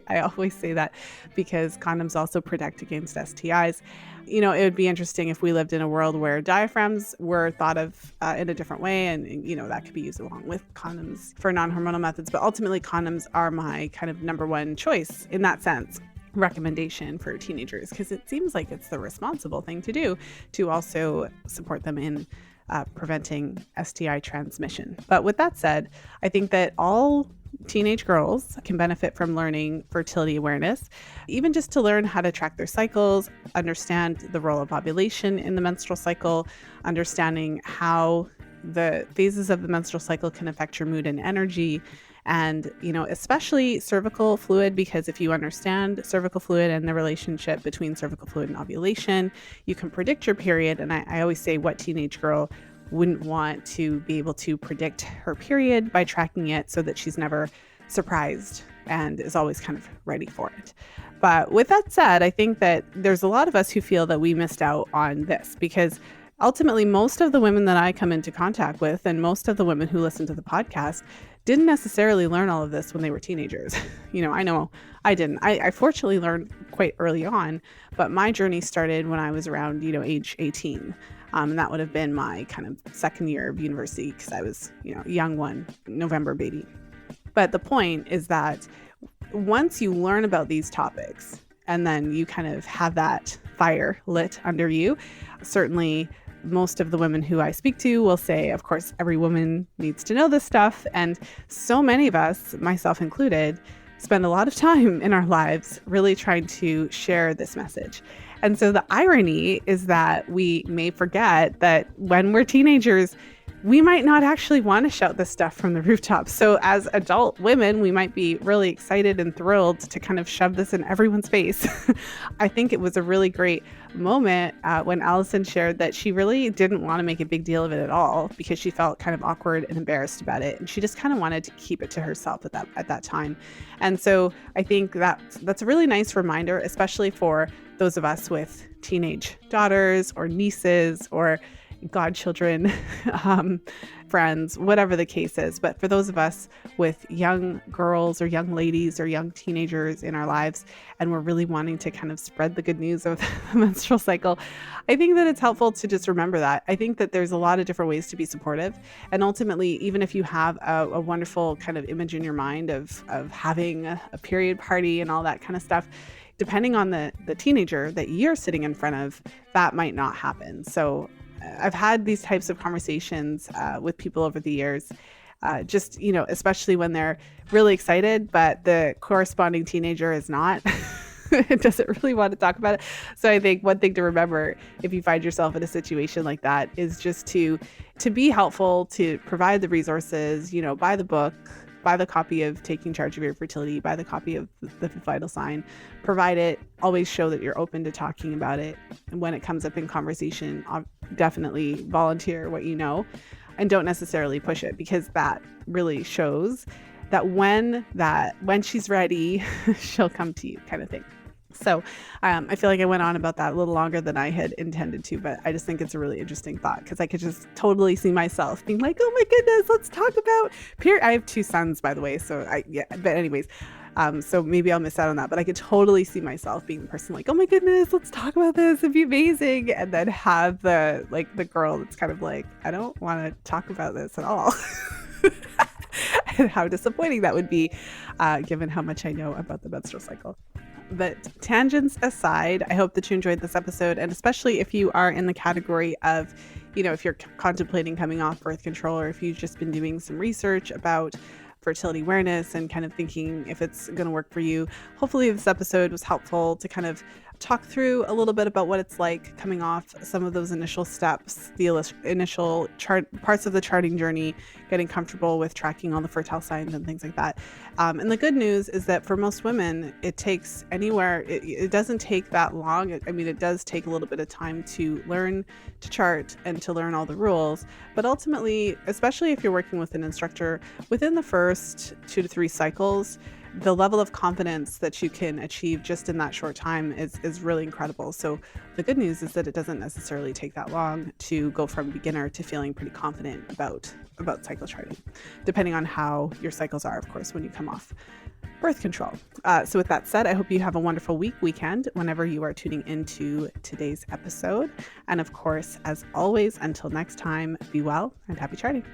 I always say that because condoms also protect against STIs. It would be interesting if we lived in a world where diaphragms were thought of in a different way and that could be used along with condoms for non-hormonal methods. But ultimately, condoms are my kind of number one choice in that sense, recommendation for teenagers, because it seems like it's the responsible thing to do to also support them in preventing STI transmission. But with that said, I think that all teenage girls can benefit from learning fertility awareness, even just to learn how to track their cycles, understand the role of ovulation in the menstrual cycle, understanding how the phases of the menstrual cycle can affect your mood and energy, and, especially cervical fluid, because if you understand cervical fluid and the relationship between cervical fluid and ovulation, you can predict your period. And I always say, what teenage girl wouldn't want to be able to predict her period by tracking it so that she's never surprised and is always kind of ready for it. But with that said, I think that there's a lot of us who feel that we missed out on this, because ultimately most of the women that I come into contact with and most of the women who listen to the podcast didn't necessarily learn all of this when they were teenagers. I know I didn't. I fortunately learned quite early on, but my journey started when I was around, age 18. And that would have been my kind of second year of university, because I was, young one, November baby. But the point is that once you learn about these topics and then you kind of have that fire lit under you, certainly most of the women who I speak to will say, of course, every woman needs to know this stuff. And so many of us, myself included, spend a lot of time in our lives really trying to share this message. And so the irony is that we may forget that when we're teenagers, we might not actually want to shout this stuff from the rooftops. So as adult women, we might be really excited and thrilled to kind of shove this in everyone's face. I think it was a really great moment when Allison shared that she really didn't want to make a big deal of it at all, because she felt kind of awkward and embarrassed about it. And she just kind of wanted to keep it to herself at that time. And so I think that's a really nice reminder, especially for those of us with teenage daughters or nieces or godchildren, friends, whatever the case is. But for those of us with young girls or young ladies or young teenagers in our lives, and we're really wanting to kind of spread the good news of the menstrual cycle, I think that it's helpful to just remember that. I think that there's a lot of different ways to be supportive. And ultimately, even if you have a wonderful kind of image in your mind of having a period party and all that kind of stuff, depending on the teenager that you're sitting in front of, that might not happen. So I've had these types of conversations with people over the years, especially when they're really excited, but the corresponding teenager is not. It doesn't really want to talk about it. So I think one thing to remember if you find yourself in a situation like that is just to be helpful, to provide the resources, buy the book, buy the copy of Taking Charge of Your Fertility, buy the copy of the Fifth Vital Sign, provide it, always show that you're open to talking about it. And when it comes up in conversation, definitely volunteer what you know and don't necessarily push it, because that really shows that when she's ready, she'll come to you, kind of thing. So I feel like I went on about that a little longer than I had intended to, but I just think it's a really interesting thought, because I could just totally see myself being like, oh my goodness, let's talk about period. I have 2 sons, by the way. So but anyways, so maybe I'll miss out on that, but I could totally see myself being the person like, oh my goodness, let's talk about this. It'd be amazing. And then have the girl that's kind of like, I don't want to talk about this at all. And how disappointing that would be, given how much I know about the menstrual cycle. But tangents aside, I hope that you enjoyed this episode, and especially if you are in the category of, if you're contemplating coming off birth control, or if you've just been doing some research about fertility awareness and kind of thinking if it's going to work for you. Hopefully this episode was helpful to kind of talk through a little bit about what it's like coming off some of those initial steps, the initial parts of the charting journey, getting comfortable with tracking all the fertile signs and things like that. And the good news is that for most women, it takes it doesn't take that long. It does take a little bit of time to learn to chart and to learn all the rules. But ultimately, especially if you're working with an instructor, within the first 2 to 3 cycles, the level of confidence that you can achieve just in that short time is really incredible. So the good news is that it doesn't necessarily take that long to go from beginner to feeling pretty confident about cycle charting, depending on how your cycles are, of course, when you come off birth control. So with that said, I hope you have a wonderful weekend whenever you are tuning into today's episode. And of course, as always, until next time, be well and happy charting.